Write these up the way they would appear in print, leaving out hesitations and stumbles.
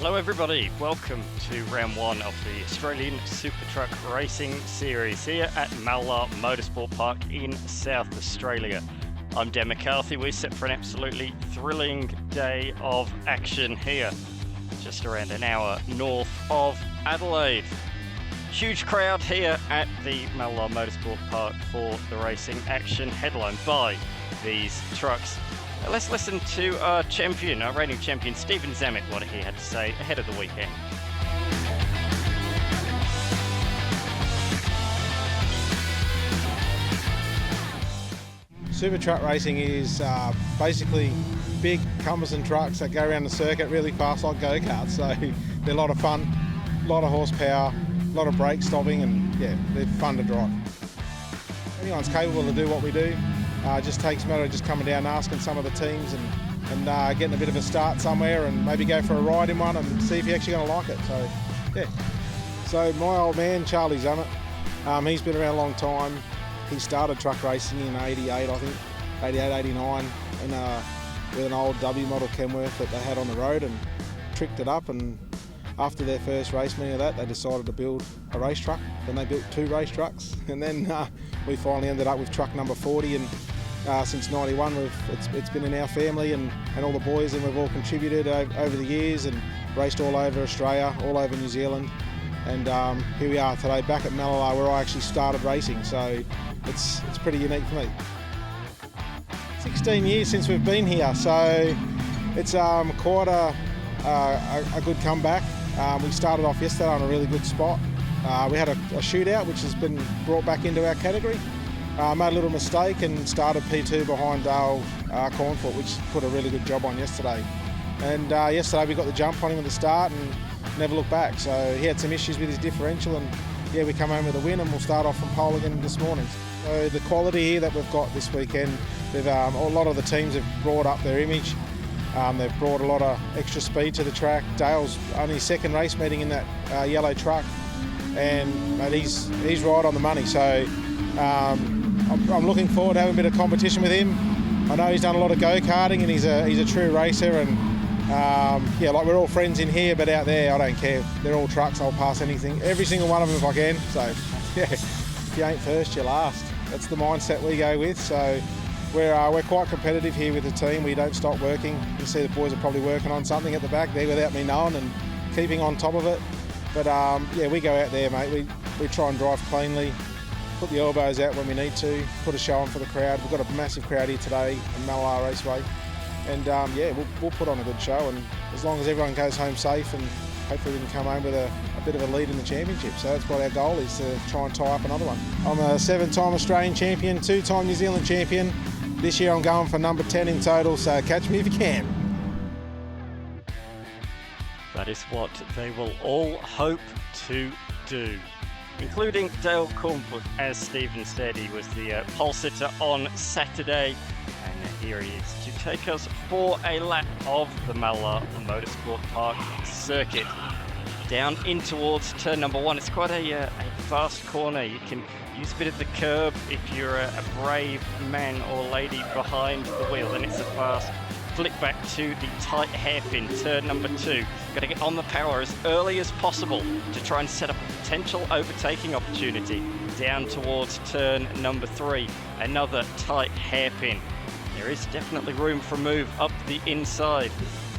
Hello everybody, welcome to round one of the Australian Super Truck Racing Series here at Mallala Motorsport Park in South Australia. I'm Dan McCarthy. We're set for an absolutely thrilling day of action here, just around an hour north of Adelaide. Huge crowd here at the Mallala Motorsport Park for the racing action, headlined by these trucks. Let's listen to our champion, our reigning champion, Stephen Zammit, what he had to say ahead of the weekend. Super truck racing is basically big cumbersome trucks that go around the circuit really fast like go-karts. So they're a lot of fun, a lot of horsepower, a lot of brake stopping, and yeah, they're fun to drive. Anyone's capable to do what we do. Just takes a matter of just coming down and asking some of the teams and getting a bit of a start somewhere and maybe go for a ride in one and see if you're actually going to like it. So yeah. So my old man, Charlie Zammit, he's been around a long time. He started truck racing in 88, I think, 88, 89, and with an old W model Kenworth that they had on the road, and tricked it up. And after their first race meeting of that, they decided to build a race truck. Then they built 2 race trucks, and then we finally ended up with truck number 40. And since 91, it's been in our family and all the boys, and we've all contributed over the years and raced all over Australia, all over New Zealand. And here we are today back at Mallala, where I actually started racing. So it's pretty unique for me. 16 years since we've been here, so it's quite a good comeback. We started off yesterday on a really good spot. We had a shootout which has been brought back into our category. Made a little mistake and started P2 behind Dale Cornfoot, which put a really good job on yesterday. And yesterday we got the jump on him at the start and never looked back. So he had some issues with his differential, and yeah, we come home with a win, and we'll start off from pole again this morning. So the quality here that we've got this weekend, a lot of the teams have brought up their image. They've brought a lot of extra speed to the track. Dale's only his second race meeting in that yellow truck, and mate, he's right on the money. So I'm looking forward to having a bit of competition with him. I know he's done a lot of go-karting, and he's a true racer. And yeah, like we're all friends in here, but out there, I don't care. They're all trucks. I'll pass anything, every single one of them if I can. So yeah, if you ain't first, you're last. That's the mindset we go with. So we're quite competitive here with the team. We don't stop working. You see the boys are probably working on something at the back there without me knowing, and keeping on top of it. But yeah, we go out there, mate. We try and drive cleanly, put the elbows out when we need to, put a show on for the crowd. We've got a massive crowd here today in Mallala Raceway. And yeah, we'll put on a good show, and as long as everyone goes home safe, and hopefully we can come home with a bit of a lead in the championship. So that's what our goal is, to try and tie up another one. I'm a 7-time Australian champion, 2-time New Zealand champion. This year I'm going for number 10 in total, so catch me if you can. That is what they will all hope to do, including Dale Cornfoot. As Stephen said, he was the pole sitter on Saturday, and here he is to take us for a lap of the Mallala Motorsport Park circuit. Down in towards turn number 1. It's quite a fast corner. You can use a bit of the curb if you're a brave man or lady behind the wheel. Then it's a fast flick back to the tight hairpin, turn number 2. Got to get on the power as early as possible to try and set up a potential overtaking opportunity. Down towards turn number 3, another tight hairpin. There is definitely room for a move up the inside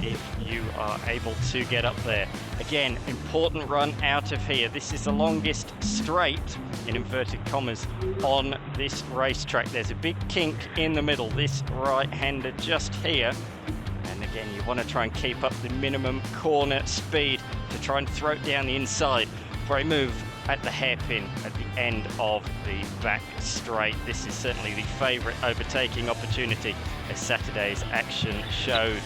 if you are able to get up there. Again, important run out of here. This is the longest straight, in inverted commas, on this racetrack. There's a big kink in the middle, this right-hander just here. And again, you want to try and keep up the minimum corner speed to try and throw it down the inside for a move at the hairpin at the end of the back straight. This is certainly the favourite overtaking opportunity, as Saturday's action showed.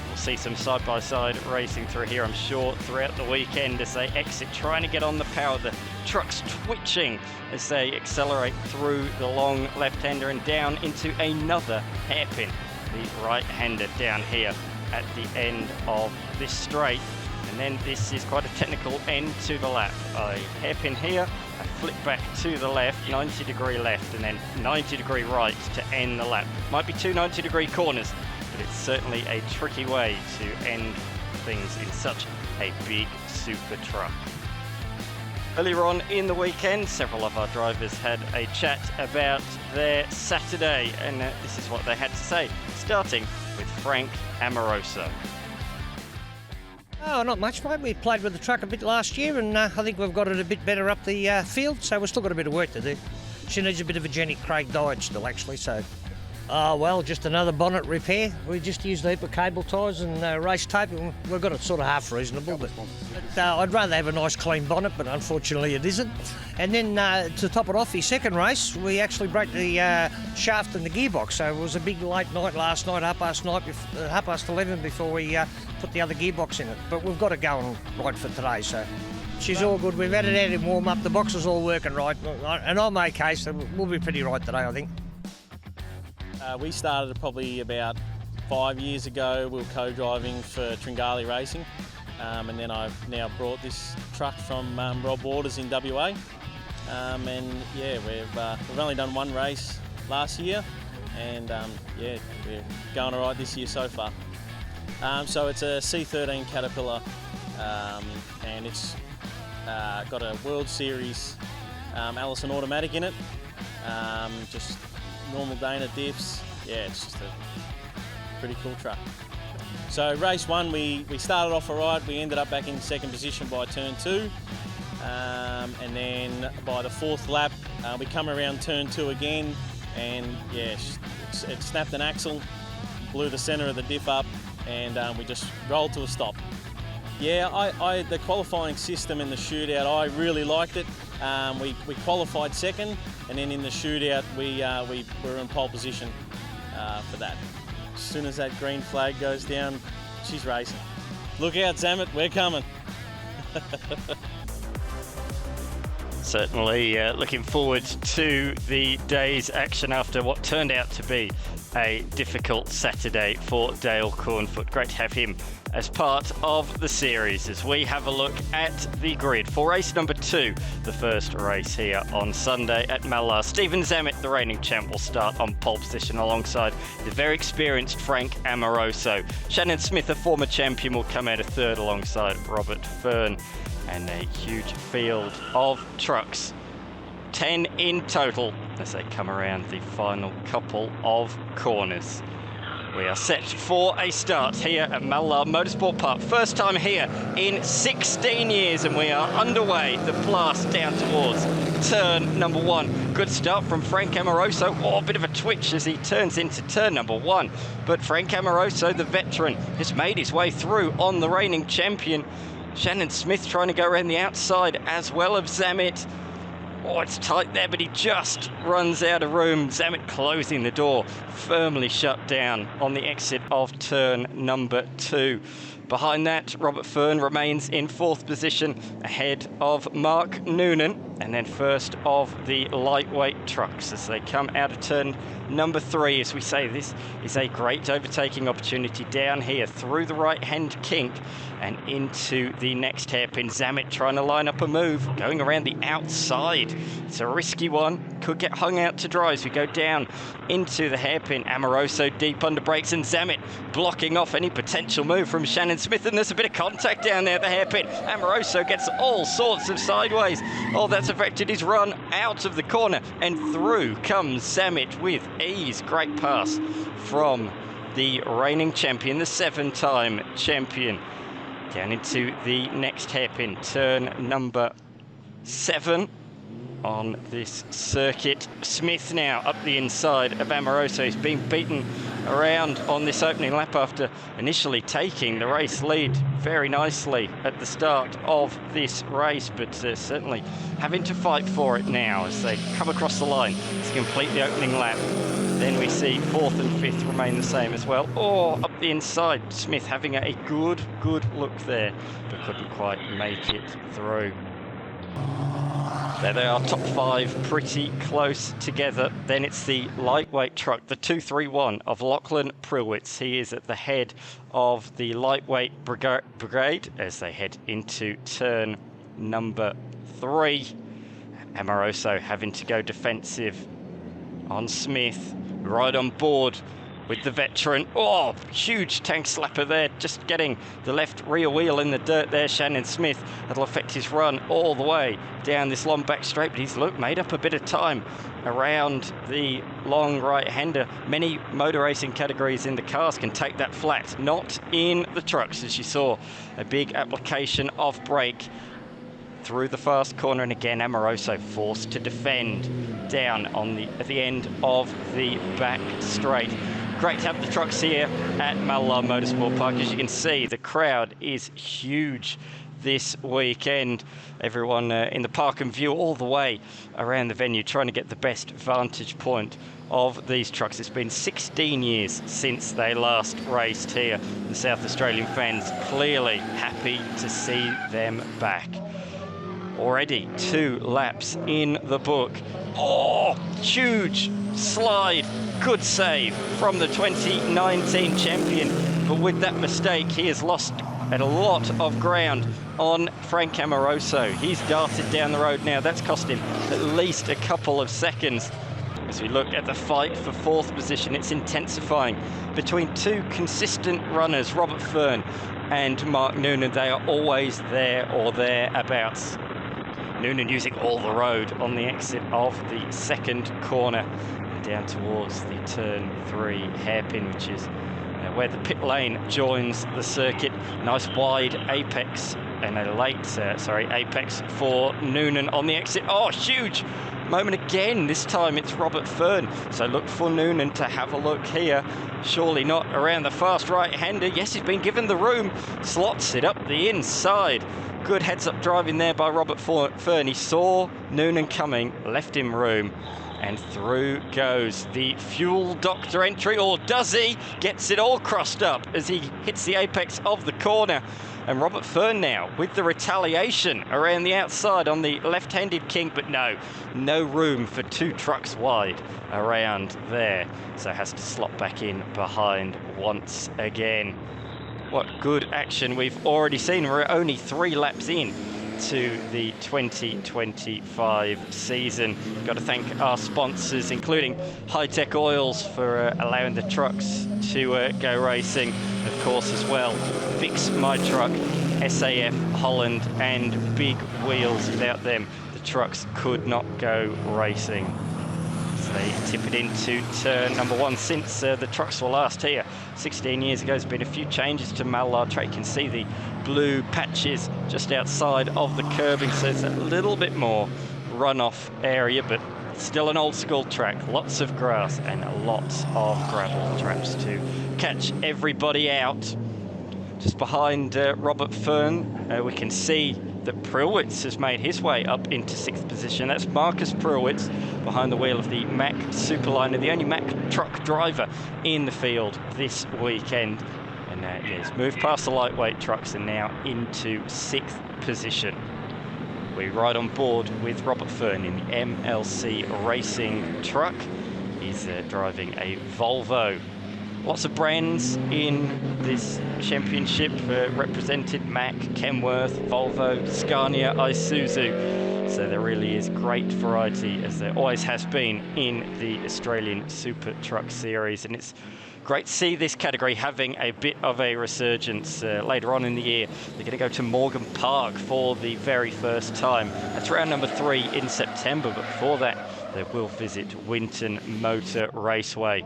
We'll see some side-by-side racing through here, I'm sure, throughout the weekend as they exit, trying to get on the power. The truck's twitching as they accelerate through the long left-hander and down into another hairpin. The right-hander down here at the end of this straight. And then this is quite a technical end to the lap. A hairpin here, a flip back to the left, 90-degree left, and then 90-degree right to end the lap. Might be 2 90-degree corners, but it's certainly a tricky way to end things in such a big super truck. Earlier on in the weekend, several of our drivers had a chat about their Saturday, and this is what they had to say, starting with Frank Amoroso. Oh, not much, mate. We played with the truck a bit last year, and I think we've got it a bit better up the field, so we've still got a bit of work to do. She needs a bit of a Jenny Craig diet still, actually, so... Oh, well, just another bonnet repair. We just used a heap of cable ties and race tape, and we've got it sort of half reasonable, but I'd rather have a nice clean bonnet, but unfortunately it isn't. And then to top it off, the second race, we actually broke the shaft and the gearbox, so it was a big late night last night, 11:30 before we put the other gearbox in it. But we've got it going right for today, so she's all good. We've had it out in warm-up, the box is all working right, and I'm okay, so we'll be pretty right today, I think. We started probably about 5 years ago. We were co-driving for Tringali Racing, and then I've now brought this truck from Rob Waters in WA. And yeah, we've only done one race last year, and yeah, we're going all right this year so far. So it's a C13 Caterpillar, and it's got a World Series Allison automatic in it. Just normal Dana diffs. Yeah, it's just a pretty cool truck. So race one, we started off all right. We ended up back in second position by turn 2. And then by the 4th lap, we come around turn 2 again, and yeah, it snapped an axle, blew the centre of the diff up, and we just rolled to a stop. Yeah, the qualifying system in the shootout, I really liked it. We qualified second, and then in the shootout we were in pole position for that. As soon as that green flag goes down, she's racing. Look out, Zamet, we're coming. Certainly looking forward to the day's action after what turned out to be a difficult Saturday for Dale Cornfoot. Great to have him as part of the series as we have a look at the grid for race number 2, the first race here on Sunday at Mallala. Stephen Zamet, the reigning champ, will start on pole position alongside the very experienced Frank Amoroso. Shannon Smith, a former champion, will come out of third alongside Robert Fern, and a huge field of trucks. 10 in total as they come around the final couple of corners. We are set for a start here at Mallala Motorsport Park. First time here in 16 years, and we are underway. The blast down towards turn number 1. Good start from Frank Amoroso. Oh, a bit of a twitch as he turns into turn number 1. But Frank Amoroso, the veteran, has made his way through on the reigning champion. Shannon Smith trying to go around the outside as well of Zamet. Oh, it's tight there, but he just runs out of room. Zamet closing the door, firmly shut down on the exit of turn number 2. Behind that, Robert Fern remains in 4th position, ahead of Mark Noonan, and then first of the lightweight trucks as they come out of turn number 3. As we say, this is a great overtaking opportunity down here through the right-hand kink and into the next hairpin. Zamet trying to line up a move, going around the outside. It's a risky one. Could get hung out to dry as we go down into the hairpin. Amoroso deep under brakes, and Zamet blocking off any potential move from Shannon Smith, and there's a bit of contact down there at the hairpin. Amoroso gets all sorts of sideways. Oh, that's affected his run out of the corner, and through comes Zamet with ease. Great pass from the reigning champion, the 7-time champion. Down into the next hairpin, turn number 7 on this circuit. Smith now up the inside of Amoroso. He's been beaten around on this opening lap after initially taking the race lead very nicely at the start of this race, but certainly having to fight for it now as they come across the line to complete the opening lap. Then we see 4th and 5th remain the same as well. Oh, up the inside, Smith having a good look there, but couldn't quite make it through. There they are, top 5 pretty close together. Then it's the lightweight truck, the 231 of Lachlan Prilwitz. He is at the head of the lightweight brigade as they head into turn number 3. Amoroso having to go defensive on Smith, right on board with the veteran. Oh, huge tank slapper there, just getting the left rear wheel in the dirt there, Shannon Smith. That'll affect his run all the way down this long back straight, but he's made up a bit of time around the long right-hander. Many motor racing categories in the cars can take that flat, not in the trucks, as you saw. A big application of brake through the fast corner, and again Amoroso forced to defend down on at the end of the back straight. Great to have the trucks here at Mallala Motorsport Park. As you can see, the crowd is huge this weekend. Everyone in the park and view all the way around the venue, trying to get the best vantage point of these trucks. It's been 16 years since they last raced here. The South Australian fans clearly happy to see them back. Already 2 laps in the book. Oh, huge slide. Good save from the 2019 champion. But with that mistake, he has lost a lot of ground on Frank Amoroso. He's darted down the road now. That's cost him at least a couple of seconds. As we look at the fight for 4th position, it's intensifying between 2 consistent runners, Robert Fern and Mark Noonan. They are always there or thereabouts. Noonan using all the road on the exit of the 2nd corner and down towards the turn 3 hairpin, which is where the pit lane joins the circuit. Nice wide apex and a late apex for Noonan on the exit. Oh, huge moment again. This time it's Robert Fern. So look for Noonan to have a look here. Surely not around the fast right-hander. Yes, he's been given the room. Slots it up the inside. Good heads-up driving there by Robert Fern. He saw Noonan coming, left him room, and through goes the Fuel Doctor entry, or does he? Gets it all crossed up as he hits the apex of the corner. And Robert Fern now with the retaliation around the outside on the left-handed king, but no room for 2 trucks wide around there. So has to slot back in behind once again. What good action we've already seen. We're only 3 laps in to the 2025 season. Got to thank our sponsors, including High Tech Oils, for allowing the trucks to go racing. Of course, as well, Fix My Truck, SAF, Holland, and Big Wheels. Without them, the trucks could not go racing. They tip it into turn number 1 since the trucks were last here 16 years ago. There's been a few changes to Mallala track. You can see the blue patches just outside of the curbing, so it's a little bit more runoff area, but still an old school track. Lots of grass and lots of gravel traps to catch everybody out. Just behind Robert Fern, we can see that Prewitz has made his way up into 6th position. That's Marcus Prewitz behind the wheel of the Mack Superliner, the only Mack truck driver in the field this weekend. And he's moved past the lightweight trucks and now into 6th position. We ride on board with Robert Fern in the MLC racing truck. He's driving a Volvo. Lots of brands in this championship represented: Mack, Kenworth, Volvo, Scania, Isuzu. So there really is great variety, as there always has been in the Australian Super Truck Series. And it's great to see this category having a bit of a resurgence. Later on in the year, they're going to go to Morgan Park for the very first time. That's round number 3 in September, but before that, they will visit Winton Motor Raceway.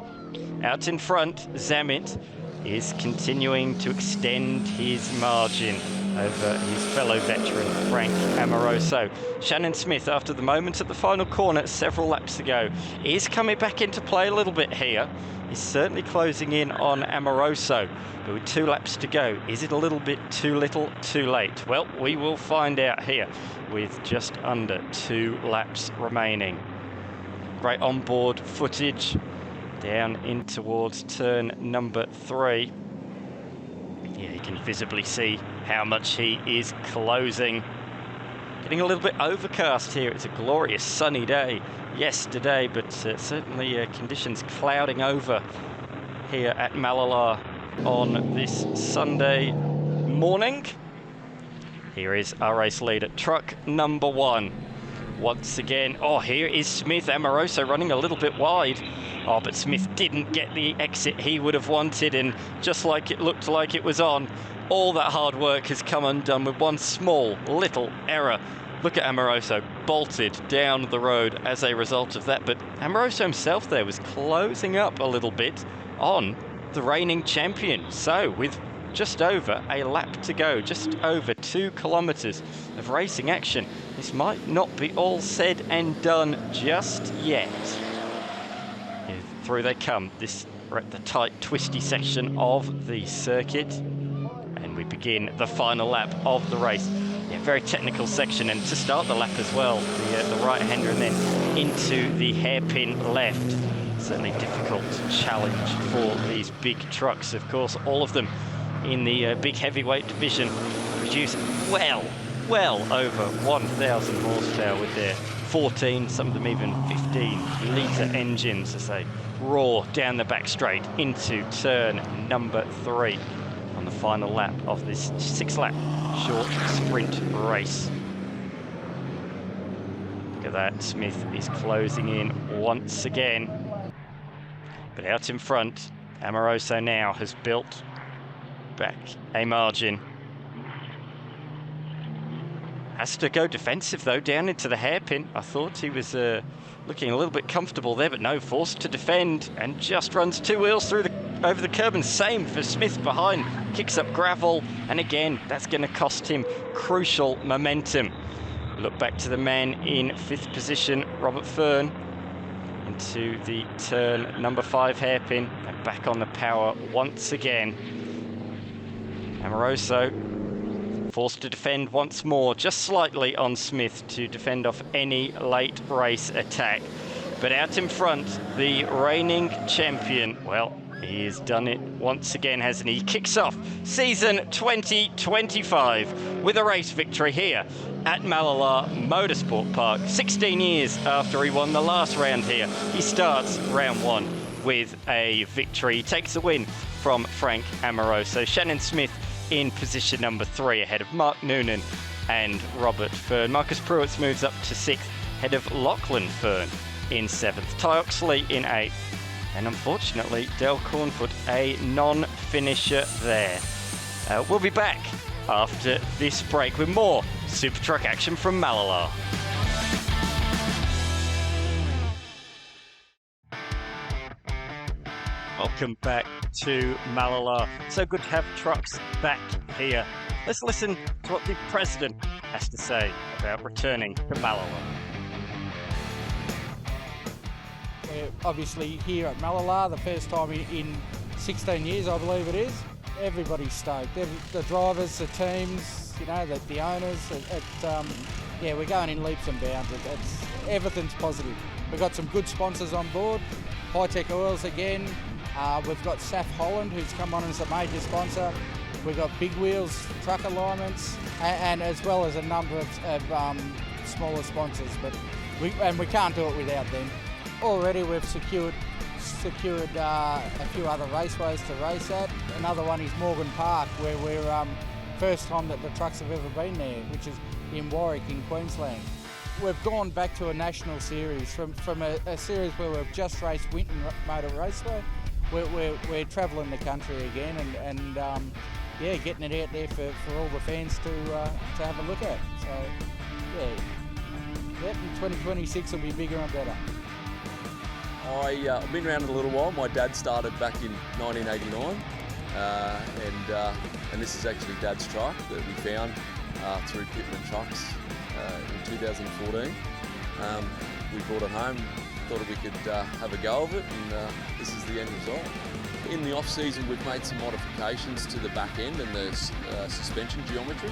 Out in front, Zammit is continuing to extend his margin over his fellow veteran, Frank Amoroso. Shannon Smith, after the moment at the final corner several laps ago, is coming back into play a little bit here. He's certainly closing in on Amoroso, but with 2 laps to go, is it a little bit too little, too late? Well, we will find out here with just under 2 laps remaining. Great onboard footage down in towards turn number 3. Yeah, you can visibly see how much he is closing. Getting a little bit overcast here. It's a glorious sunny day yesterday, but certainly conditions clouding over here at Mallala on this Sunday morning. Here is our race leader, truck number 1. Once again, oh, here is Smith. Amoroso running a little bit wide Oh, but Smith didn't get the exit he would have wanted, and just like it looked like it was on, all that hard work has come undone with one small little error. Look at Amoroso bolted down the road as a result of that, but Amoroso himself there was closing up a little bit on the reigning champion. So with just over a lap to go, just over 2 kilometres of racing action, this might not be all said and done just yet. Here, through they come. We're at the tight, twisty section of the circuit, and we begin the final lap of the race. Yeah, very technical section, and to start the lap as well, the right-hander and then into the hairpin left. Certainly difficult challenge for these big trucks. Of course, all of them in the big heavyweight division produce well over 1,000 horsepower with their 14, some of them even 15-litre engines as they roar down the back straight into turn number 3 on the final lap of this 6-lap short sprint race. Look at that, Smith is closing in once again. But out in front, Amoroso now has built back a margin. Has to go defensive though, down into the hairpin. I thought he was looking a little bit comfortable there, but no, forced to defend and just runs 2 wheels through over the curb, and same for Smith behind. Kicks up gravel, and again, that's going to cost him crucial momentum. Look back to the man in 5th position, Robert Fern, into the turn number 5 hairpin, and back on the power once again. Amoroso forced to defend once more, just slightly on Smith to defend off any late race attack. But out in front, the reigning champion, well, he has done it once again, hasn't he? He kicks off season 2025 with a race victory here at Mallala Motorsport Park. 16 years after he won the last round here, he starts round 1 with a victory. He takes a win from Frank Amoroso. Shannon Smith in position number 3 ahead of Mark Noonan and Robert Fern. Marcus Pruitts moves up to 6th ahead of Lachlan Fern in 7th. Ty Oxley in 8th. And unfortunately, Dale Cornfoot a non-finisher there. We'll be back after this break with more Super Truck action from Mallala. Welcome back to Mallala. So good to have trucks back here. Let's listen to what the president has to say about returning to Mallala. We're obviously here at Mallala, the first time in 16 years, I believe it is. Everybody's stoked. The drivers, the teams, the owners. We're going in leaps and bounds. Everything's positive. We've got some good sponsors on board. High-Tech Oils again. We've got Saf Holland, who's come on as a major sponsor. We've got Big Wheels Truck Alignments, and as well as a number of smaller sponsors. But we can't do it without them. Already we've secured a few other raceways to race at. Another one is Morgan Park, where we're first time that the trucks have ever been there, which is in Warwick in Queensland. We've gone back to a national series from a series where we've just raced Winton Motor Raceway. We're travelling the country again and getting it out there for all the fans to have a look at. So in 2026 will be bigger and better. I've been around it a little while. My dad started back in 1989, and this is actually Dad's truck that we found through Pittman Trucks in 2014. We brought it home, thought we could have a go of it, and this is the end result. In the off season, we've made some modifications to the back end and the suspension geometry.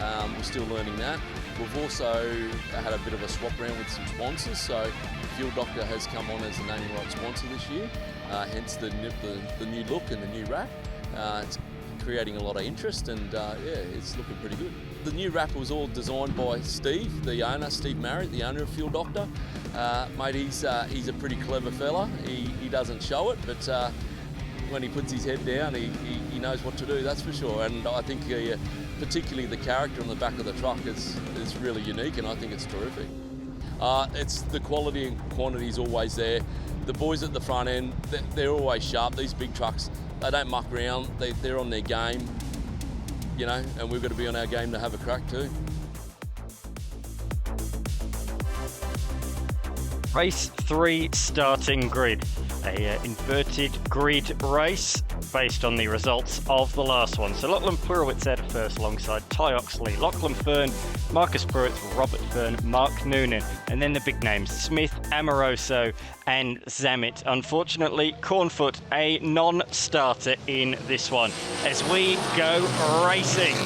We're still learning that. We've also had a bit of a swap around with some sponsors, so Fuel Doctor has come on as the naming right sponsor this year, hence the new look and the new wrap. It's creating a lot of interest, and it's looking pretty good. The new wrap was all designed by Steve, the owner, Steve Marriott, the owner of Fuel Doctor. Mate, he's a pretty clever fella. He doesn't show it, but when he puts his head down, he knows what to do, that's for sure. And I think particularly the character on the back of the truck is really unique, and I think it's terrific. It's the quality and quantity is always there. the boys at the front end, they're always sharp. These big trucks, they don't muck around. They're on their game, you know, and we've got to be on our game to have a crack too. Race 3 starting grid. A inverted grid race based on the results of the last one. So Lachlan Pruitt's out of first alongside Ty Oxley, Lachlan Fern, Marcus Pruitt, Robert Fern, Mark Noonan, and then the big names Smith, Amoroso and Zammit. Unfortunately, Cornfoot a non-starter in this one. As we go racing,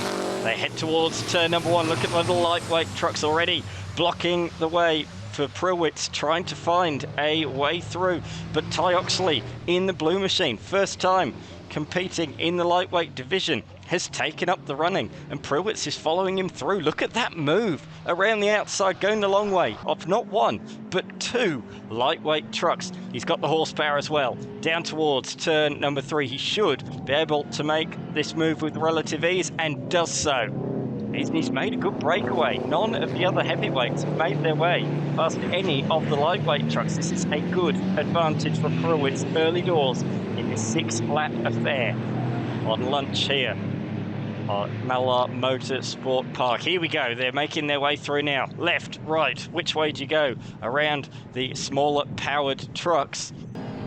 they head towards turn number 1. Look at the little lightweight trucks already blocking the way for Pruitt, trying to find a way through. But Ty Oxley in the blue machine, first time competing in the lightweight division, has taken up the running, and Pruitt is following him through. Look at that move around the outside, going the long way of not one but 2 lightweight trucks. He's got the horsepower as well. Down towards turn number 3, he should be able to make this move with relative ease, and does so. He's made a good breakaway. None of the other heavyweights have made their way past any of the lightweight trucks. This is a good advantage for Pruitt's early doors in this 6-lap affair on lunch here at Mallala Motorsport Park. Here we go. They're making their way through now. Left, right. Which way do you go? Around the smaller powered trucks.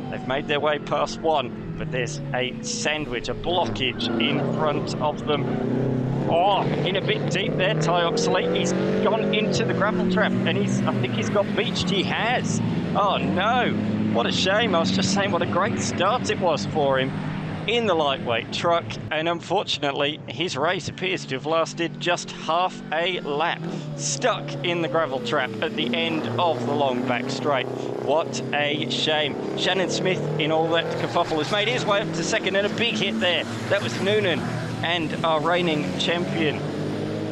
They've made their way past one, but there's a sandwich, a blockage in front of them. Oh, in a bit deep there, Ty Oxley. He's gone into the gravel trap, and I think he's got beached. He has. Oh no, what a shame. I was just saying what a great start it was for him in the lightweight truck, and unfortunately his race appears to have lasted just half a lap, stuck in the gravel trap at the end of the long back straight. What a shame. Shannon Smith in all that kerfuffle has made his way up to second, and a big hit there. That was Noonan and our reigning champion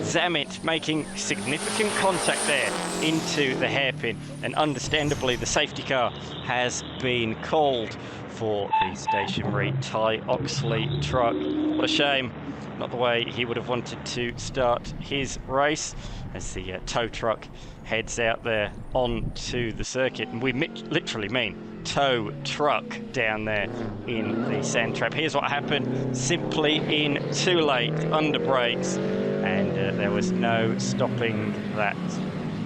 Zammit making significant contact there into the hairpin, and understandably the safety car has been called for the stationary Ty Oxley truck. What a shame. Not the way he would have wanted to start his race, as the tow truck heads out there onto the circuit. And we literally mean tow truck down there in the sand trap. Here's what happened. Simply in too late under brakes, and there was no stopping that.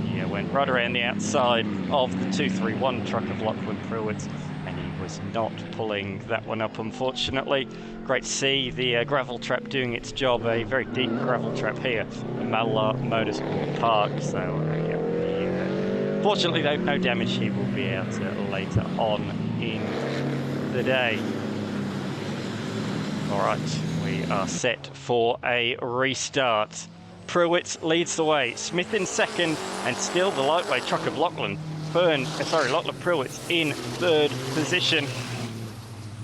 He went right around the outside of the 231 truck of Lachlan Pruitt, and he was not pulling that one up, unfortunately. Great to see the gravel trap doing its job, a very deep gravel trap here at Mallala Motorsport Park. So fortunately though, no damage. He will be out later on in the day. Alright, we are set for a restart. Pruitt leads the way, Smith in second, and still the lightweight truck of Lachlan Pruitt in third position.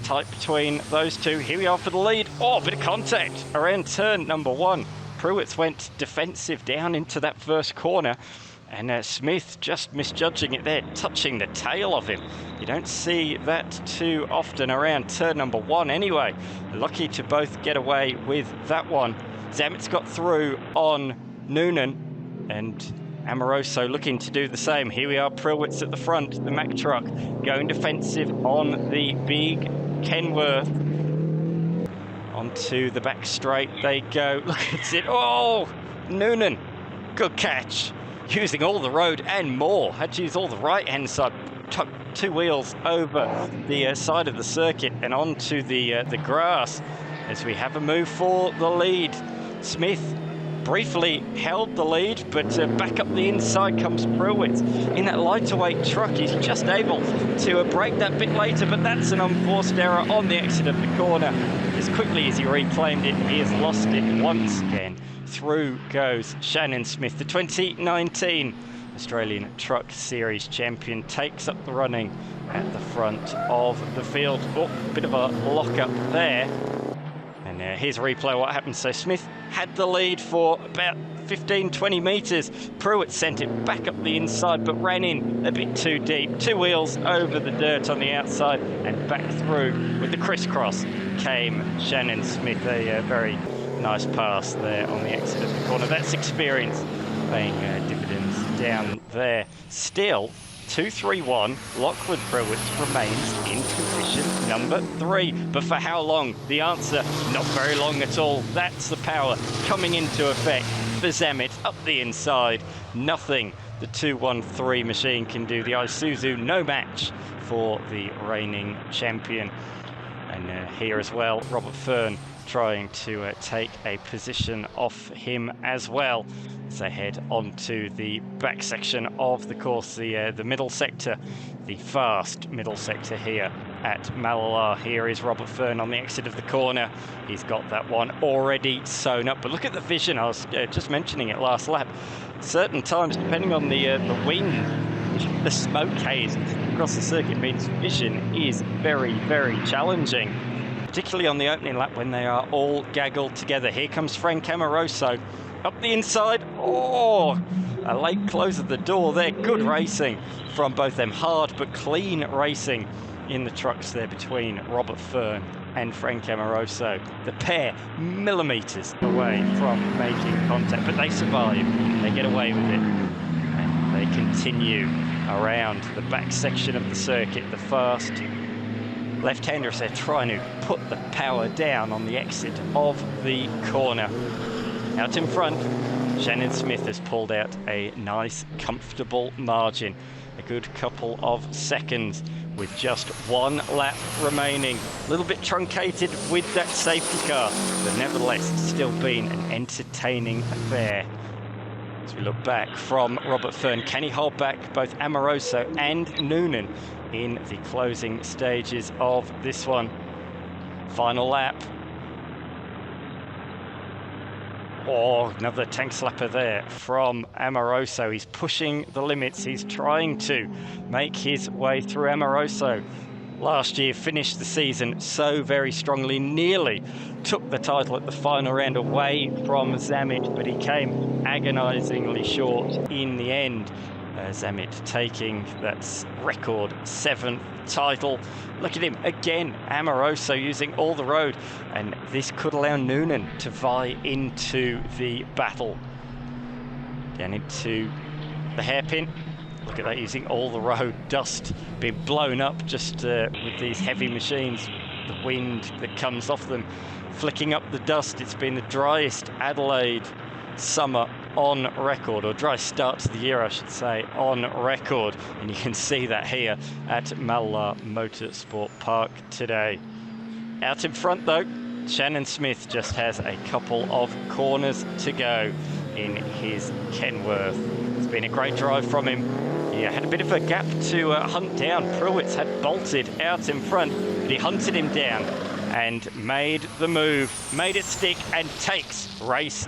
Tight between those two. Here we are for the lead. Oh, a bit of contact around turn number 1. Pruitt went defensive down into that first corner, and Smith just misjudging it there, touching the tail of him. You don't see that too often around turn number 1 anyway. Lucky to both get away with that one. Zammit's got through on Noonan, and Amoroso looking to do the same. Here we are, Pruitt's at the front, the Mack truck going defensive on the big Kenworth. Onto the back straight they go. Look at it. Oh, Noonan, good catch. Using all the road and more. Had to use all the right-hand side. Took 2 wheels over the side of the circuit and onto the grass, as we have a move for the lead. Smith briefly held the lead, but back up the inside comes Pruitt. In that lighter weight truck, he's just able to brake that bit later, but that's an unforced error on the exit of the corner. As quickly as he reclaimed it, he has lost it once again. Through goes Shannon Smith, the 2019 Australian Truck Series champion, takes up the running at the front of the field. Oh, bit of a lock-up there. And here's a replay of what happened. So Smith had the lead for about 15-20 metres. Pruitt sent it back up the inside, but ran in a bit too deep. 2 wheels over the dirt on the outside and back through. With the crisscross came Shannon Smith. A very nice pass there on the exit of the corner. That's experience paying dividends down there. Still, 2-3-1, Lachlan Prewitz remains in position number 3. But for how long? The answer, not very long at all. That's the power coming into effect for Zammit up the inside. Nothing the 2-1-3 machine can do. The Isuzu no match for the reigning champion. And here as well, Robert Fern trying to take a position off him as well as they head onto the back section of the course, the middle sector, the fast middle sector here at Mallala. Here is Robert Fern on the exit of the corner. He's got that one already sewn up, but look at the vision. I was just mentioning it last lap. Certain times, depending on the wind, the smoke haze across the circuit means vision is very, very challenging, particularly on the opening lap when they are all gaggled together. Here comes Frank Amoroso up the inside. Oh, a late close of the door there. Good racing from both them. Hard but clean racing in the trucks there between Robert Fern and Frank Amoroso. The pair millimetres away from making contact, but they survive. They get away with it. And they continue around the back section of the circuit. The fast left-hander as they're trying to put the power down on the exit of the corner. Out in front, Shannon Smith has pulled out a nice, comfortable margin. A good couple of seconds with just one lap remaining. A little bit truncated with that safety car, but nevertheless, it's still been an entertaining affair. As we look back from Robert Fern, can he hold back both Amoroso and Noonan in the closing stages of this one? Final lap. Oh, another tank slapper there from Amoroso. He's pushing the limits. He's trying to make his way through. Amoroso last year finished the season so very strongly, nearly took the title at the final round away from Zammit, but he came agonisingly short in the end. Zammit taking that record 7th title. Look at him again, Amoroso using all the road, and this could allow Noonan to vie into the battle. Down into the hairpin. Look at that, using all the road. Dust being blown up just with these heavy machines. The wind that comes off them flicking up the dust. It's been the driest Adelaide summer on record, or dry start to the year I should say, on record, and you can see that here at Mallala Motorsport Park today. Out in front though, Shannon Smith just has a couple of corners to go in his Kenworth. It's been a great drive from him. He had a bit of a gap to hunt down. Prewitz had bolted out in front, but he hunted him down and made the move, made it stick, and takes race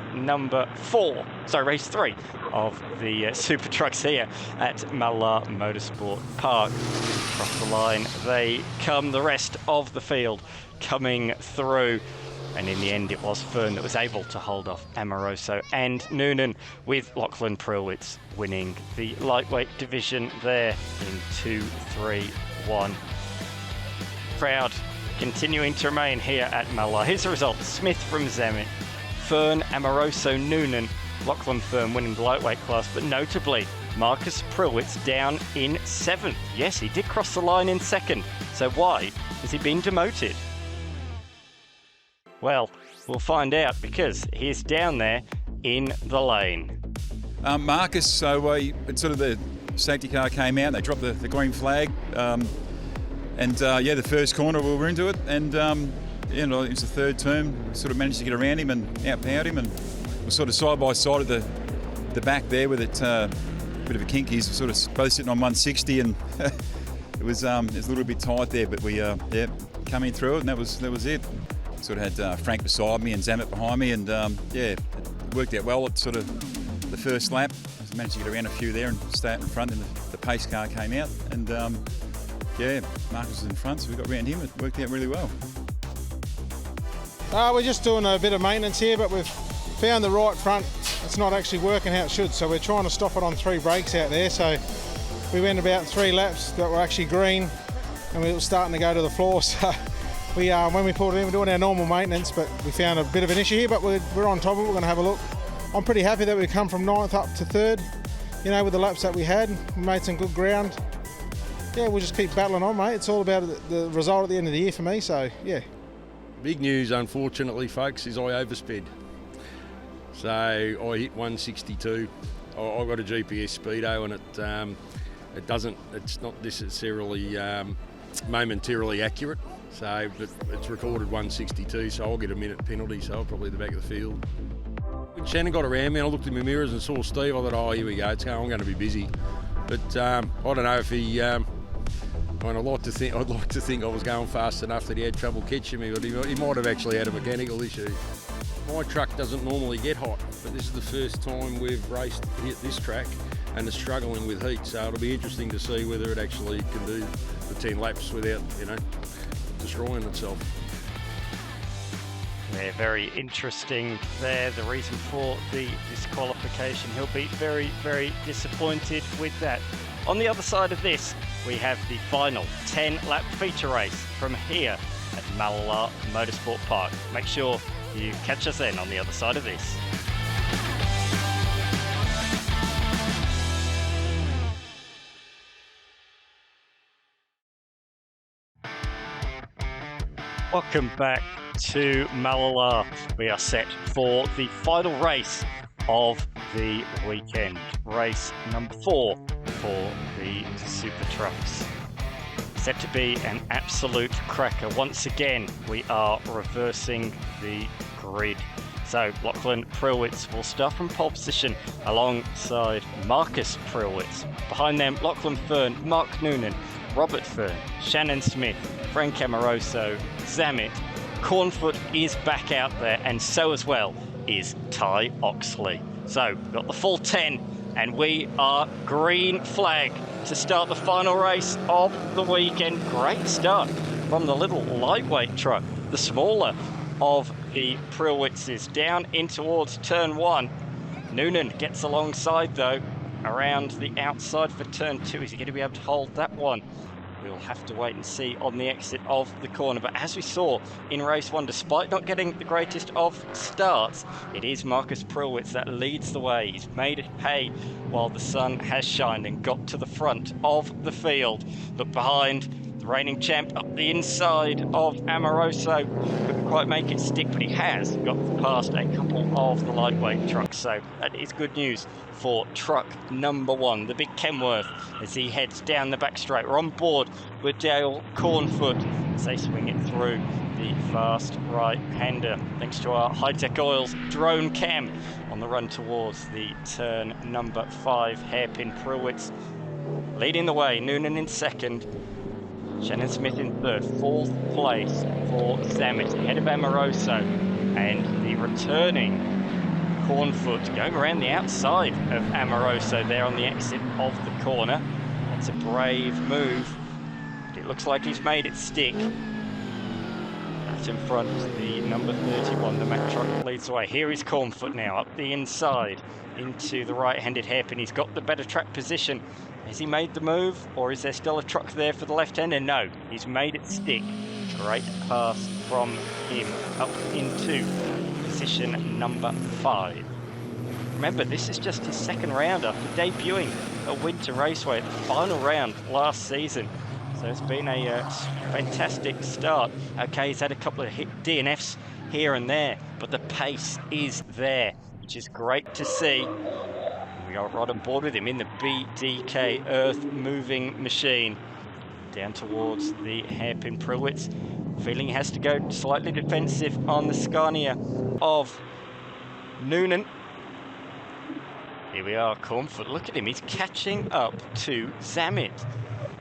three of the Super Trucks here at Mallala Motorsport Park. Across the line they come, the rest of the field coming through. And in the end, it was Fern that was able to hold off Amoroso and Noonan, with Lachlan Prewitz winning the lightweight division there in 2-3-1. Crowd continuing to remain here at Mallala. Here's the results. Smith from Zammit, Fern, Amoroso, Noonan, Lachlan Fern winning the lightweight class, but notably Marcus Prewitz down in 7th. Yes, he did cross the line in 2nd. So why has he been demoted? Well, we'll find out, because he's down there in the lane. Marcus, so it's sort of the safety car came out, they dropped the green flag, the first corner we were into it, and it was the third turn, we sort of managed to get around him and outpowered him, and we're sort of side by side of the back there with it, bit of a kink. He's sort of both sitting on 160, and it was a little bit tight there, but we coming through it, and that was it. Sort of had Frank beside me and Zammit behind me, and it worked out well at sort of the first lap. I managed to get around a few there and stay out in front, and the pace car came out, and Marcus was in front, so we got around him. It worked out really well. We're just doing a bit of maintenance here, but we've found the right front. It's not actually working how it should, so we're trying to stop it on 3 brakes out there. So we went about 3 laps that were actually green, and we were starting to go to the floor. So when we pulled it in, we're doing our normal maintenance, but we found a bit of an issue here, but we're on top of it. We're going to have a look. I'm pretty happy that we've come from 9th up to 3rd, with the laps that we had. We made some good ground. yeah, we'll just keep battling on, mate. It's all about the result at the end of the year for me, so yeah. Big news, unfortunately, folks, is I oversped. So I hit 162. I got a GPS speedo, and it's not necessarily momentarily accurate. So it's recorded 162, so I'll get a minute penalty. So I'm probably at the back of the field. When Shannon got around me, I looked in my mirrors and saw Steve. I thought, oh, here we go. I'm going to be busy. But I don't know if he. I'd like to think I was going fast enough that he had trouble catching me, but he might have actually had a mechanical issue. My truck doesn't normally get hot, but this is the first time we've hit this track, and it's struggling with heat. So it'll be interesting to see whether it actually can do the 10 laps without, destroying itself. Yeah, very interesting there. The reason for the disqualification. He'll be very, very disappointed with that. On the other side of this, we have the final 10-lap feature race from here at Mallala Motorsport Park. Make sure you catch us then on the other side of this. Welcome back to Mallala. We are set for the final race of the weekend. Race number 4 for the Super Trucks. Set to be an absolute cracker. Once again, we are reversing the grid. So Lachlan Prilwitz will start from pole position alongside Marcus Prilwitz. Behind them, Lachlan Fern, Mark Noonan, Robert Fern, Shannon Smith, Frank Amoroso, Zammit. Cornfoot is back out there, and so as well is Ty Oxley. So we've got the full 10, and we are green flag to start the final race of the weekend. Great start from the little lightweight truck, the smaller of the Prilwitzes, down in towards turn 1. Noonan gets alongside though, around the outside for turn 2. Is he going to be able to hold that one? We'll have to wait and see on the exit of the corner. But as we saw in race 1, despite not getting the greatest of starts, it is Marcus Prilwitz that leads the way. He's made it pay while the sun has shined and got to the front of the field. Look behind, the reigning champ up the inside of Amoroso. Couldn't quite make it stick, but he has got past a couple of the lightweight trucks. So that is good news for truck number 1, the big Kenworth, as he heads down the back straight. We're on board with Dale Cornfoot as they swing it through the fast right-hander, thanks to our High-Tech Oils drone cam on the run towards the turn number 5. Hairpin Prilwitz leading the way, Noonan in second, Shannon Smith in third. 4th place for Zammit, ahead of Amoroso, and the returning Cornfoot going around the outside of Amoroso there on the exit of the corner. That's a brave move. It looks like he's made it stick. That's in front, the number 31, the Mack truck leads the way. Here is Cornfoot now, up the inside into the right-handed hairpin. He's got the better track position. Has he made the move, or is there still a truck there for the left-hander? No, he's made it stick. Great pass from him up into position number 5. Remember, this is just his second round after debuting at Winter Raceway at the final round last season. So it's been a fantastic start. Okay, he's had a couple of DNFs here and there, but the pace is there, which is great to see. We are right on board with him in the BDK Earth Moving Machine. Down towards the hairpin Prilwitz. Feeling he has to go slightly defensive on the Scania of Noonan. Here we are, Cornfoot. Look at him, he's catching up to Zammit.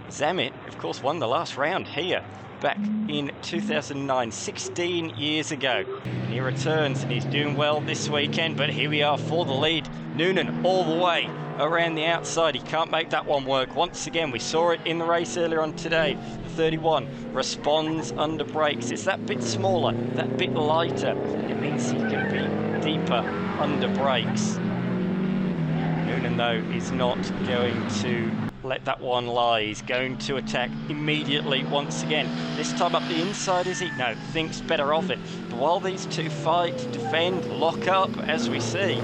Zammit, of course, won the last round here back in 2009, 16 years ago. And he returns and he's doing well this weekend, but here we are for the lead. Noonan all the way around the outside. He can't make that one work. Once again, we saw it in the race earlier on today. The 31 responds under brakes. It's that bit smaller, that bit lighter. It means he can be deeper under brakes. Noonan, though, is not going to let that one lie. He's going to attack immediately once again. This time up the inside, is he? No, thinks better of it. But while these two fight, defend, lock up, as we see,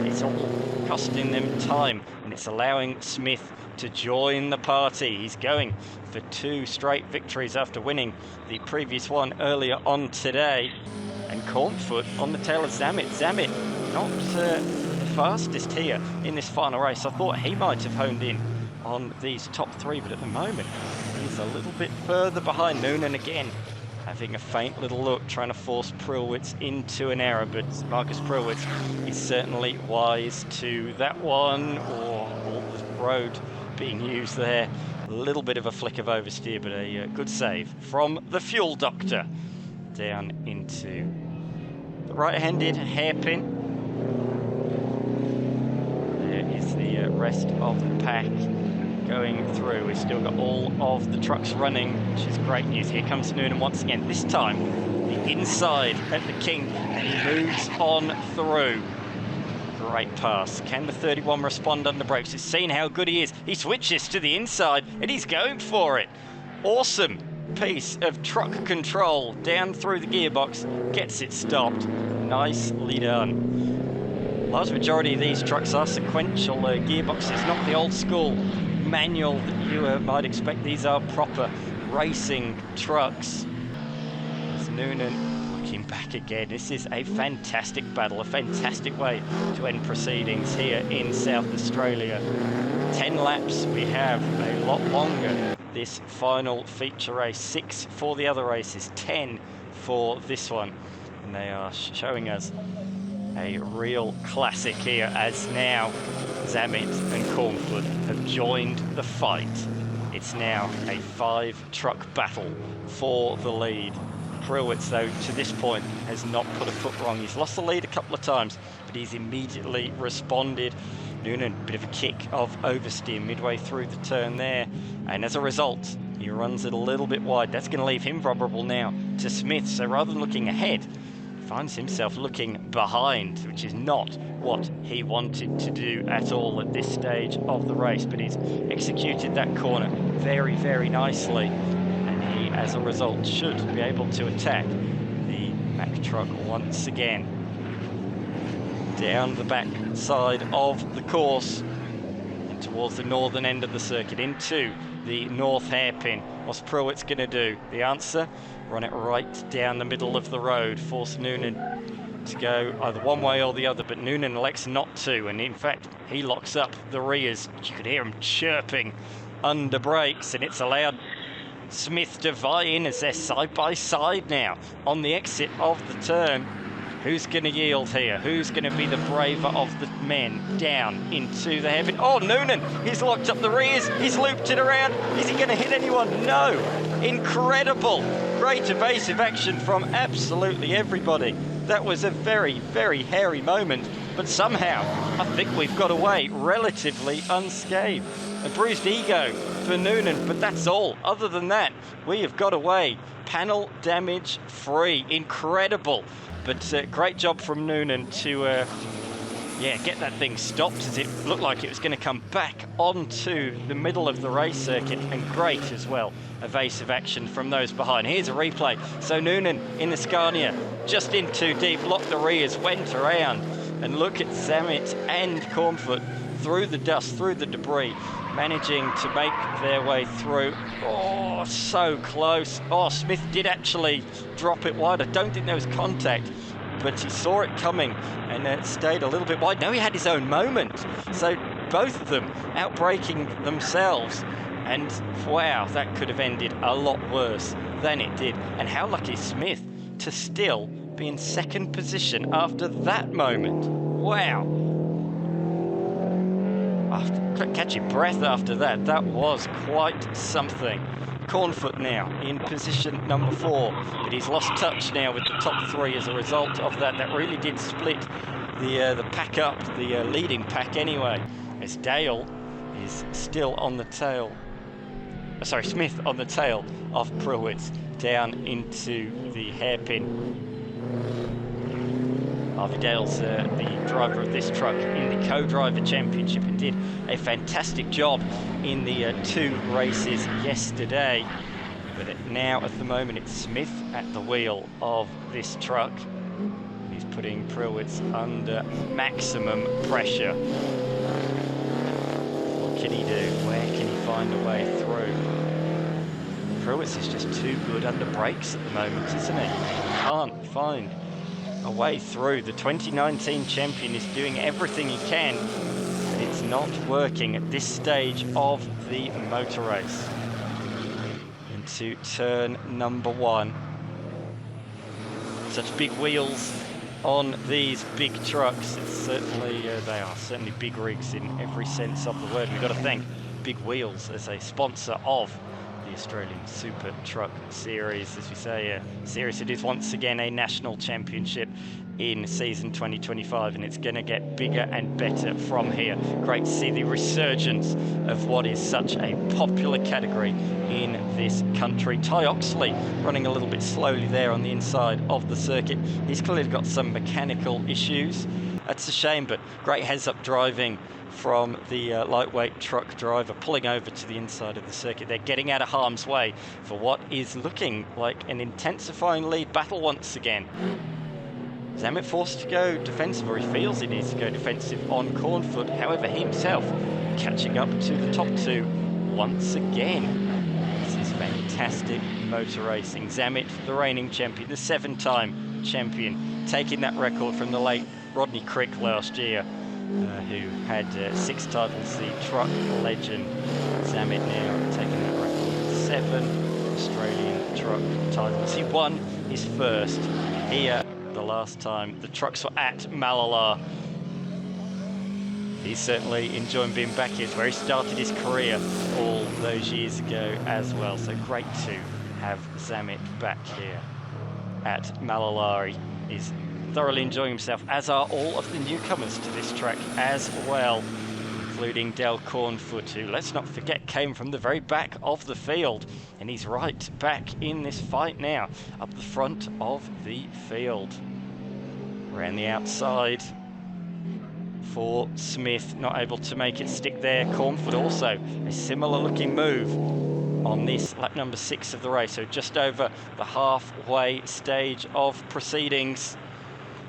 it's all costing them time, and it's allowing Smith to join the party. He's going for 2 straight victories after winning the previous one earlier on today. And Cornfoot on the tail of Zammit. Zammit not the fastest here in this final race. I thought he might have honed in on these top 3, but at the moment he's a little bit further behind. Noonan again having a faint little look, trying to force Prillwitz into an error, but Marcus Prillwitz is certainly wise to that one, or all the road being used there. A little bit of a flick of oversteer, but a good save from the Fuel Doctor down into the right-handed hairpin. There is the rest of the pack going through. We've still got all of the trucks running, which is great news. Here comes Noonan once again, this time the inside at the King, and he moves on through. Great pass. Can the 31 respond under brakes? He's seen how good he is. He switches to the inside and he's going for it. Awesome piece of truck control down through the gearbox, gets it stopped. Nicely done. Large majority of these trucks are sequential gearboxes, not the old school manual that you might expect. These are proper racing trucks. There's Noonan looking back again. This is a fantastic battle, a fantastic way to end proceedings here in South Australia. 10 laps, we have a lot longer. This final feature race, 6 for the other races, 10 for this one. And they are showing us a real classic here, as now Zammit and Cornfoot have joined the fight. It's now a 5-truck battle for the lead. Prillwitz, though, to this point has not put a foot wrong. He's lost the lead a couple of times, but he's immediately responded. Noonan, a bit of a kick of oversteer midway through the turn there, and as a result he runs it a little bit wide. That's going to leave him vulnerable now to Smith, so rather than looking ahead, finds himself looking behind, which is not what he wanted to do at all at this stage of the race. But he's executed that corner very, very nicely, and he, as a result, should be able to attack the Mack truck once again. Down the back side of the course and towards the northern end of the circuit into the north hairpin. What's Prillwitz going to do? The answer? Run it right down the middle of the road, force Noonan to go either one way or the other, but Noonan elects not to, and in fact he locks up the rears. You could hear him chirping under brakes, and it's allowed Smith to vie in as they're side by side now on the exit of the turn. Who's going to yield here? Who's going to be the braver of the men down into the hairpin? Oh, Noonan, he's locked up the rears. He's looped it around. Is he going to hit anyone? No. Incredible. Great evasive action from absolutely everybody. That was a very, very hairy moment, but somehow I think we've got away relatively unscathed. A bruised ego for Noonan, but that's all. Other than that, we have got away panel damage free. Incredible. But great job from Noonan to get that thing stopped, as it looked like it was going to come back onto the middle of the race circuit, and great as well evasive action from those behind. Here's a replay. So Noonan in the Scania, just in too deep, locked the rears, went around, and look at Zammit and Cornfoot through the dust, through the debris, managing to make their way through. Oh, so close. Oh, Smith did actually drop it wide. I don't think there was contact, but he saw it coming and it stayed a little bit wide. Now he had his own moment. So both of them outbraking themselves. And wow, that could have ended a lot worse than it did. And how lucky Smith to still be in second position after that moment. Wow. Catch your breath after that. That was quite something. Cornfoot now in position number 4, but he's lost touch now with the top 3 as a result of that. That really did split the pack up, the leading pack anyway, as Dale is still on the tail. Sorry, Smith on the tail of Prillwitz down into the hairpin. Harvey Dale's the driver of this truck in the co-driver championship and did a fantastic job in the 2 races yesterday. But now at the moment it's Smith at the wheel of this truck. He's putting Prillwitz under maximum pressure. can he do? Where can he find a way through? Pruitt's is just too good under brakes at the moment, isn't he? Can't find a way through. The 2019 champion is doing everything he can, but it's not working at this stage of the motor race. Into turn number 1. Such big wheels on these big trucks. It's certainly, they are certainly big rigs in every sense of the word. We've got to thank Big Wheels as a sponsor of the Australian Super Truck Series. As we say, series, it is once again a national championship in season 2025, and it's going to get bigger and better from here. Great to see the resurgence of what is such a popular category in this country. Ty Oxley running a little bit slowly there on the inside of the circuit. He's clearly got some mechanical issues. That's a shame, but great heads-up driving from the lightweight truck driver, pulling over to the inside of the circuit. They're getting out of harm's way for what is looking like an intensifying lead battle once again. Zamet forced to go defensive, or he feels he needs to go defensive on Cornfoot. However, he himself catching up to the top 2 once again. This is fantastic motor racing. Zamet, the reigning champion, the 7-time champion, taking that record from the late Rodney Crick last year, who had 6 titles, the truck legend. Zamet now taking that record, 7 Australian truck titles. He won his first here the last time the trucks were at Mallala. He's certainly enjoying being back here. It's where he started his career all those years ago as well. So great to have Zamet back here at Mallala. He's thoroughly enjoying himself, as are all of the newcomers to this track as well, including Dale Cornfoot, who, let's not forget, came from the very back of the field, and he's right back in this fight now, up the front of the field. Around the outside for Smith, not able to make it stick there. Cornfoot also a similar looking move on this lap number 6 of the race, so just over the halfway stage of proceedings.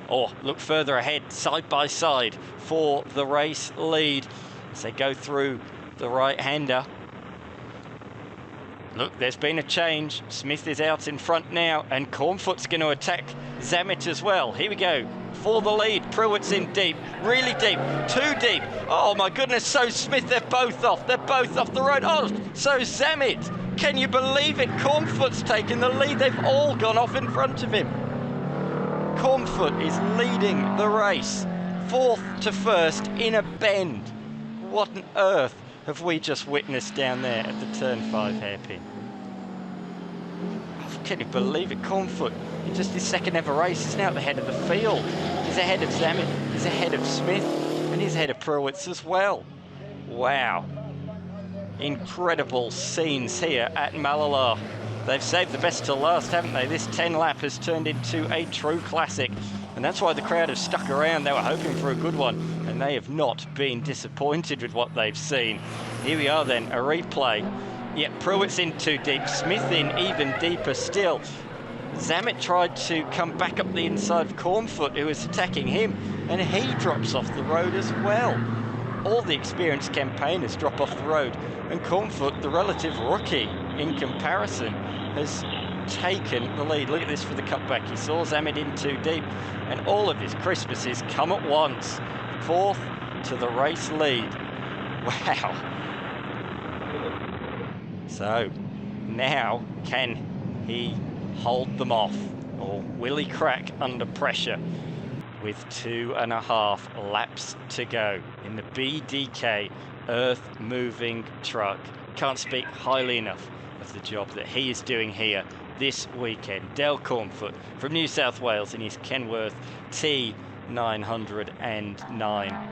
Or look further ahead, side by side for the race lead as they go through the right-hander. Look, there's been a change. Smith is out in front now, and Cornfoot's going to attack Zamet as well. Here we go. For the lead, Pruitt's in deep, really deep, too deep. Oh my goodness, so Smith, they're both off the road. Oh, so Zamet, can you believe it? Cornfoot's taken the lead. They've all gone off in front of him. Cornfoot is leading the race, 4th to 1st in a bend. What on earth have we just witnessed down there at the turn 5 hairpin? Oh, can you believe it? Cornfoot, in just his 2nd ever race, is now at the head of the field. He's ahead of Zamet, he's ahead of Smith, and he's ahead of Pruitt's as well. Wow. Incredible scenes here at Mallala. They've saved the best till last, haven't they? This 10 lap has turned into a true classic, and that's why the crowd have stuck around. They were hoping for a good one, and they have not been disappointed with what they've seen. Here we are then, a replay. Yet Pruitt's in too deep, Smith in even deeper still. Zamet tried to come back up the inside of Cornfoot, who was attacking him, and he drops off the road as well. All the experienced campaigners drop off the road, and Cornfoot, the relative rookie in comparison, has taken the lead. Look at this for the cutback. He saw Zamet in too deep, and all of his Christmases come at once. 4th to the race lead. Wow. So now, can he hold them off, or will he crack under pressure? With 2.5 laps to go in the BDK earth-moving truck. Can't speak highly enough of the job that he is doing here this weekend. Dale Cornfoot from New South Wales in his Kenworth T909.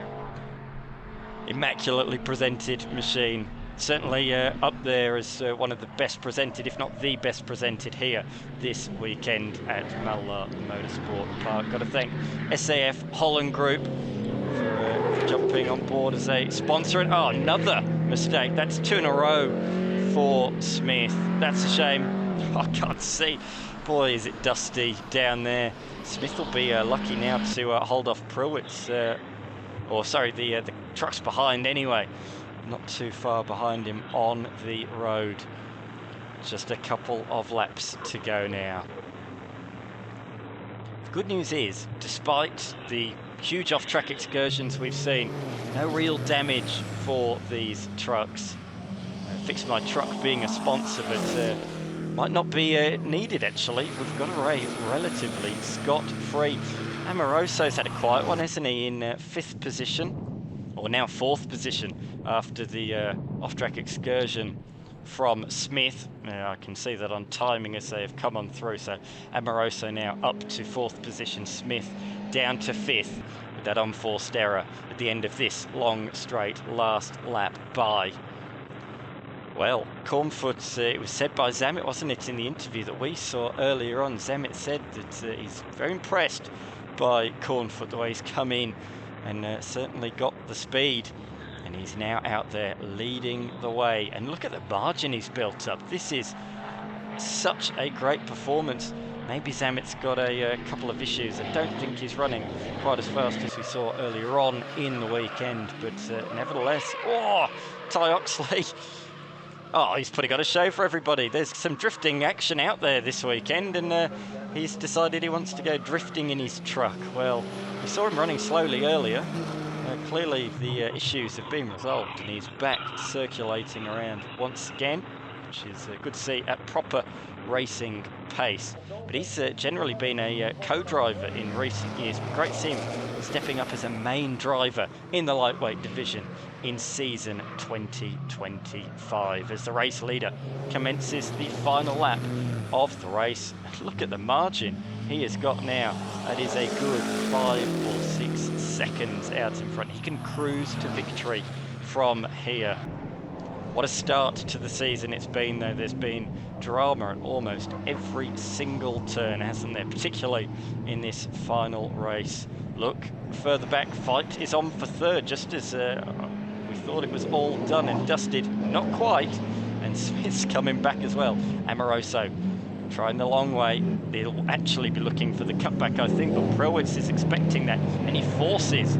Immaculately presented machine. Certainly up there as one of the best presented, if not the best presented here this weekend at Mallala Motorsport Park. Got to thank SAF Holland Group for jumping on board as a sponsor. Oh, another mistake. That's 2 in a row for Smith. That's a shame. I can't see. Boy, is it dusty down there. Smith will be lucky now to hold off Pruitt's, the truck's behind anyway. not too far behind him on the road. Just a couple of laps to go now. The good news is, despite the huge off-track excursions we've seen, no real damage for these trucks. Fix My Truck being a sponsor, but might not be needed actually. We've got a race relatively scot-free. Amoroso's had a quiet one, hasn't he, in 5th position, or now 4th position after the off-track excursion from Smith. I can see that on timing as they have come on through, so Amoroso now up to 4th position, Smith down to 5th with that unforced error at the end of this long straight last lap by. Well, Cornfoot, it was said by Zamet, wasn't it, in the interview that we saw earlier on, Zamet said that he's very impressed by Cornfoot, the way he's come in and certainly got the speed. And he's now out there leading the way. And look at the margin he's built up. This is such a great performance. Maybe Zamet's got a couple of issues. I don't think he's running quite as fast as we saw earlier on in the weekend. But nevertheless, Ty Oxley. Oh, he's putting on a show for everybody. There's some drifting action out there this weekend, and he's decided he wants to go drifting in his truck. Well, we saw him running slowly earlier. Clearly the issues have been resolved, and he's back circulating around once again, which is good to see at proper racing pace. But he's generally been a co-driver in recent years. Great to see him stepping up as a main driver in the lightweight division in season 2025 as the race leader commences the final lap of the race. Look at the margin he has got now. That is a good 5 or 6 seconds out in front. He can cruise to victory from here. What a start to the season it's been, though. There's been drama at almost every single turn, hasn't there? Particularly in this final race. Look, further back, fight is on for 3rd, just as we thought it was all done and dusted. Not quite. And Smith's coming back as well. Amoroso trying the long way. He'll actually be looking for the cutback, I think, but Prowitz is expecting that, and he forces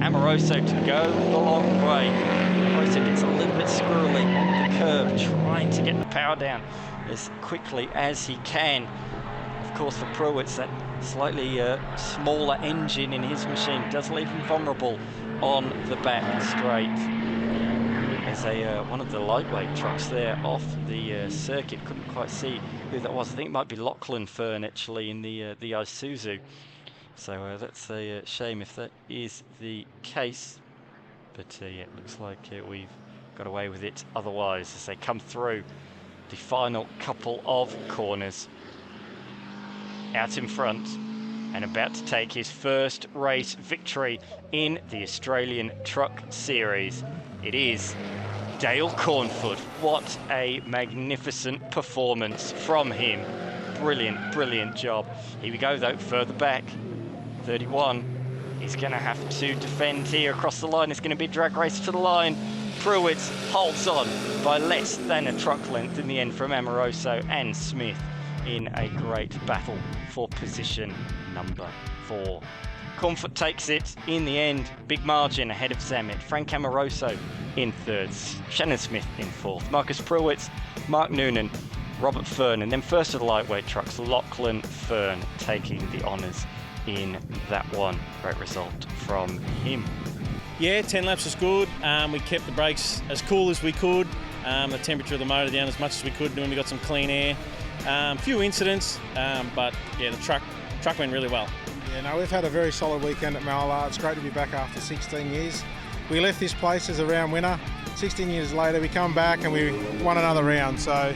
Amoroso to go the long way. Amoroso gets a little bit squirrely on the curb, trying to get the power down as quickly as he can. Of course, for Prowitz, that slightly smaller engine in his machine does leave him vulnerable on the back straight. There's one of the lightweight trucks there off the circuit. Couldn't quite see who that was. I think it might be Lachlan Fern actually in the Isuzu. So that's a shame if that is the case. But yeah, it looks like we've got away with it otherwise as they come through the final couple of corners. Out in front and about to take his first race victory in the Australian Truck Series. It is Dale Cornfoot. What a magnificent performance from him. Brilliant, brilliant job. Here we go though, further back. 31. He's going to have to defend here across the line. It's going to be a drag race to the line. Prewitz holds on by less than a truck length in the end from Amoroso and Smith in a great battle for position number 4. Cornfoot takes it in the end, big margin ahead of Zamet. Frank Amoroso in 3rd, Shannon Smith in 4th, Marcus Prewitz, Mark Noonan, Robert Fern, and then first of the lightweight trucks, Lachlan Fern taking the honours in that one. Great result from him. Yeah, 10 laps was good. We kept the brakes as cool as we could, the temperature of the motor down as much as we could when we got some clean air. Few incidents, but yeah, the truck went really well. Yeah, no, we've had a very solid weekend at Mallala. It's great to be back after 16 years. We left this place as a round winner. 16 years later, we come back and we won another round. So,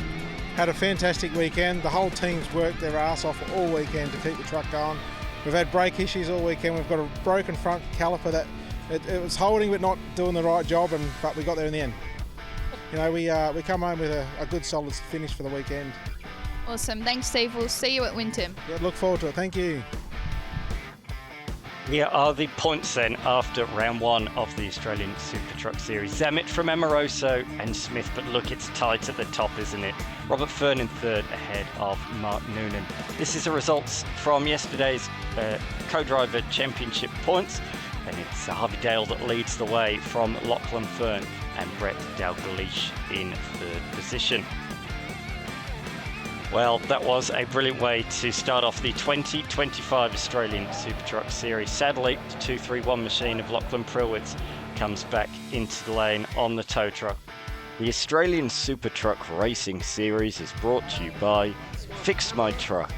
had a fantastic weekend. The whole team's worked their ass off all weekend to keep the truck going. We've had brake issues all weekend. We've got a broken front caliper that it was holding but not doing the right job, but we got there in the end. You know, we come home with a good solid finish for the weekend. Awesome. Thanks, Steve. We'll see you at Winton. Yeah, look forward to it. Thank you. Here are the points then after round 1 of the Australian Super Truck Series. Zamet from Amoroso and Smith, but look, it's tight at the top, isn't it? Robert Fern in 3rd ahead of Mark Noonan. This is the results from yesterday's co-driver championship points, and it's Harvey Dale that leads the way from Lachlan Fern and Brett Dalgleish in third position. Well, that was a brilliant way to start off the 2025 Australian Super Truck Series. Sadly, the 231 machine of Lachlan Prillwitz comes back into the lane on the tow truck. The Australian Super Truck Racing Series is brought to you by Fix My Truck,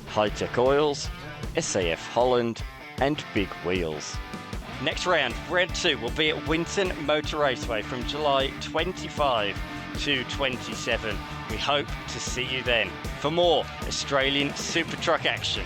High Tech Oils, SAF Holland and Big Wheels. Next round, Red 2 will be at Winton Motor Raceway from July 25 to 27. We hope to see you then for more Australian Super Truck action.